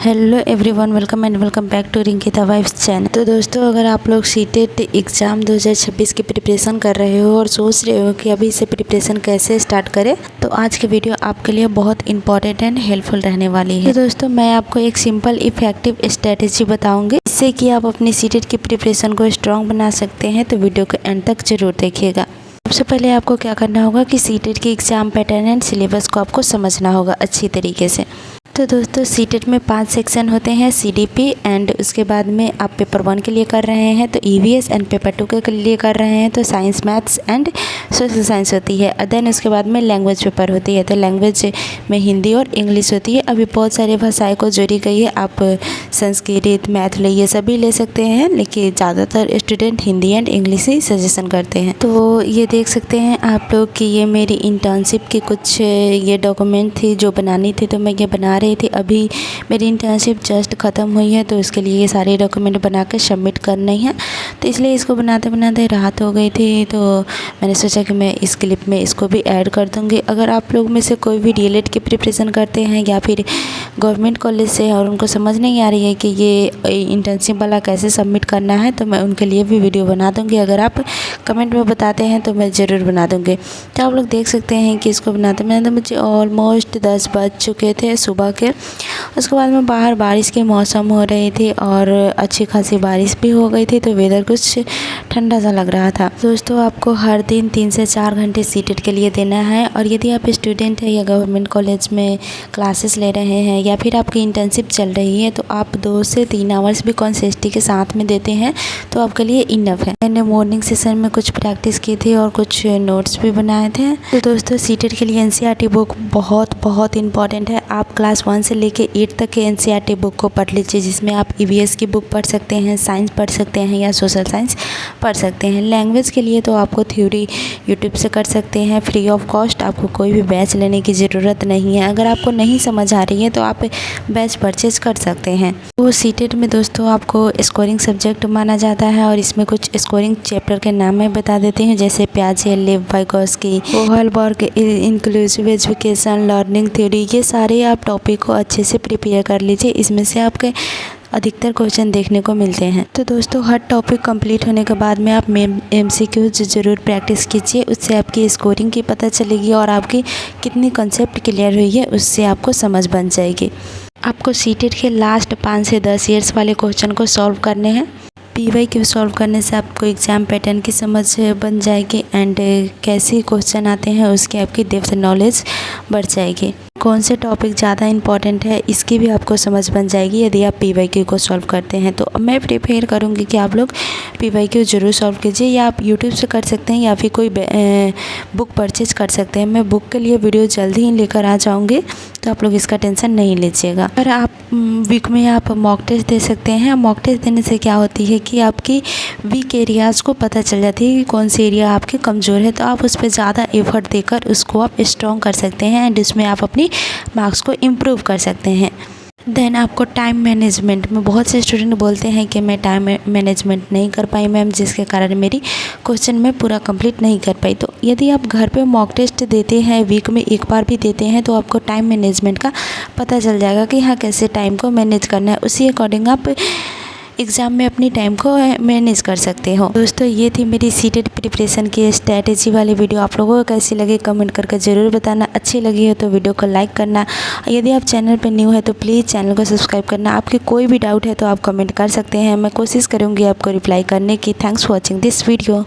Hello everyone, welcome back to Rinkita wife's channel. तो दोस्तों, अगर आप लोग सीटेट एग्ज़ाम 2026 की प्रिपरेशन कर रहे हो और सोच रहे हो कि अभी से प्रिपरेशन कैसे स्टार्ट करें, तो आज की वीडियो आपके लिए बहुत इंपॉर्टेंट एंड हेल्पफुल रहने वाली है। तो दोस्तों, मैं आपको एक सिंपल इफेक्टिव स्ट्रेटेजी बताऊंगी जिससे कि आप अपनी सीटेट की प्रिपरेशन को स्ट्रॉन्ग बना सकते हैं। तो वीडियो को एंड तक जरूर देखिएगा। सबसे पहले आपको क्या करना होगा कि सीटेट की एग्ज़ाम पैटर्न एंड सिलेबस को आपको समझना होगा अच्छी तरीके से। तो दोस्तों, सीटेट में 5 सेक्शन होते हैं, सीडीपी एंड उसके बाद में आप पेपर 1 के लिए कर रहे हैं तो ईवीएस एंड पेपर 2 के लिए कर रहे हैं तो science, maths and social science होती है। देन उसके बाद में लैंग्वेज पेपर होती है, तो लैंग्वेज में हिंदी और इंग्लिश होती है। अभी बहुत सारी भाषाएं को जोड़ी गई है, आप संस्कृत, मैथिली ये सभी ले सकते हैं, लेकिन ज़्यादातर student Hindi and English he suggestion करते हैं। तो ये देख सकते हैं आप लोग कि ये मेरी इंटर्नशिप की कुछ ये डॉक्यूमेंट थी जो बनानी थी, तो मैं ये बना रही थी। अभी मेरी इंटर्नशिप जस्ट ख़त्म हुई है, तो उसके लिए ये सारे डॉक्यूमेंट बना कर सबमिट करनी है। तो इसलिए इसको बनाते बनाते रात हो गई थी, तो मैंने सोचा कि मैं इस क्लिप में इसको भी ऐड कर दूंगी। अगर आप लोग में से कोई भी डीएलएड की प्रिपरेशन करते हैं या फिर गवर्नमेंट कॉलेज से और उनको समझ नहीं आ रही है कि ये इंटर्नशिप वाला कैसे सबमिट करना है, तो मैं उनके लिए भी वीडियो बना दूँगी। अगर आप कमेंट में बताते हैं तो मैं ज़रूर बना दूँगी। तो आप लोग देख सकते हैं कि इसको बनाते बनाते मुझे ऑलमोस्ट 10 बज चुके थे सुबह के। उसके बाद में बाहर बारिश के मौसम हो रही थी और अच्छी खासी बारिश भी हो गई थी, तो वेदर कुछ ठंडा सा लग रहा था। दोस्तों, आपको हर दिन 3 से 4 घंटे सीटेट के लिए देना है, और यदि आप स्टूडेंट हैं या गवर्नमेंट कॉलेज में क्लासेस ले रहे हैं या फिर आपकी इंटर्नशिप चल रही है, तो आप 2 से 3 आवर्स भी कॉन्सिस्टेंसी के साथ में देते हैं तो आपके लिए इनफ है। मैंने मॉर्निंग सेशन में कुछ प्रैक्टिस की थी और कुछ नोट्स भी बनाए थे। तो दोस्तों, सीटेट के लिए एनसीईआरटी बुक बहुत इंपॉर्टेंट है। आप क्लास 1 से लेके 8 तक के एनसीईआरटी बुक को पढ़ लीजिए, जिसमें आप ईवीएस की बुक पढ़ सकते हैं, साइंस पढ़ सकते हैं या सोशल साइंस पढ़ सकते हैं। लैंग्वेज के लिए तो आपको थ्योरी यूट्यूब से कर सकते हैं फ्री ऑफ कॉस्ट, आपको कोई भी बैच लेने की ज़रूरत नहीं है। अगर आपको नहीं समझ आ रही है तो आप बैच परचेज कर सकते हैं। तो सीटेट में दोस्तों आपको स्कोरिंग सब्जेक्ट माना जाता है, और इसमें कुछ स्कोरिंग चैप्टर के नाम मैं बता देती हूँ, जैसे प्याजे, लेव Vygotsky, Holberg, inclusive education, learning theory. ये सारे आप टॉपिक को अच्छे से प्रिपेयर कर लीजिए, इसमें से आपके अधिकतर क्वेश्चन देखने को मिलते हैं। तो दोस्तों, हर टॉपिक कंप्लीट होने के बाद में आप एमसीक्यूज ज़रूर प्रैक्टिस कीजिए, उससे आपकी स्कोरिंग की पता चलेगी और आपकी कितनी कंसेप्ट क्लियर हुई है उससे आपको समझ बन जाएगी। आपको सीटेट के लास्ट 5 से 10 ईयर्स वाले क्वेश्चन को सॉल्व करने हैं। पीवाईक्यू सॉल्व करने से आपको एग्ज़ाम पैटर्न की समझ बन जाएगी एंड कैसे क्वेश्चन आते हैं उसकी आपकी डेप्थ नॉलेज बढ़ जाएगी। कौन से टॉपिक ज़्यादा इंपॉर्टेंट है इसकी भी आपको समझ बन जाएगी यदि आप पीवाईक्यू को सॉल्व करते हैं। तो मैं प्रेफर करूँगी कि आप लोग पीवाईक्यू ज़रूर सॉल्व कीजिए, या आप यूट्यूब से कर सकते हैं या फिर कोई बुक परचेज कर सकते हैं। मैं बुक के लिए वीडियो जल्दी ही लेकर आ जाऊँगी, तो आप लोग इसका टेंशन नहीं लीजिएगा। और आप वीक में आप मॉक टेस्ट दे सकते हैं। मॉक टेस्ट देने से क्या होती है कि आपकी वीक एरियाज़ को पता चल जाती है कि कौन सी एरिया आपके कमज़ोर है, तो आप उस पर ज़्यादा एफर्ट देकर उसको आप स्ट्रॉन्ग कर सकते हैं एंड उसमें आप अपनी मार्क्स को इम्प्रूव कर सकते हैं। देन आपको टाइम मैनेजमेंट में बहुत से स्टूडेंट बोलते हैं कि मैं टाइम मैनेजमेंट नहीं कर पाई मैम, जिसके कारण मेरी क्वेश्चन मैं पूरा कंप्लीट नहीं कर पाई। तो यदि आप घर पे मॉक टेस्ट देते हैं, वीक में एक बार भी देते हैं, तो आपको टाइम मैनेजमेंट का पता चल जाएगा कि हाँ कैसे टाइम को मैनेज करना है। उसी अकॉर्डिंग आप एग्ज़ाम में अपनी टाइम को मैनेज कर सकते हो। दोस्तों, ये थी मेरी सीटेट प्रिपरेशन की स्ट्रैटेजी वाली वीडियो। आप लोगों को कैसी लगी कमेंट करके ज़रूर बताना। अच्छी लगी हो तो वीडियो को लाइक करना। यदि आप चैनल पर न्यू है तो प्लीज़ चैनल को सब्सक्राइब करना। आपकी कोई भी डाउट है तो आप कमेंट कर सकते हैं, मैं कोशिश करूँगी आपको रिप्लाई करने की। Thanks for watching this video.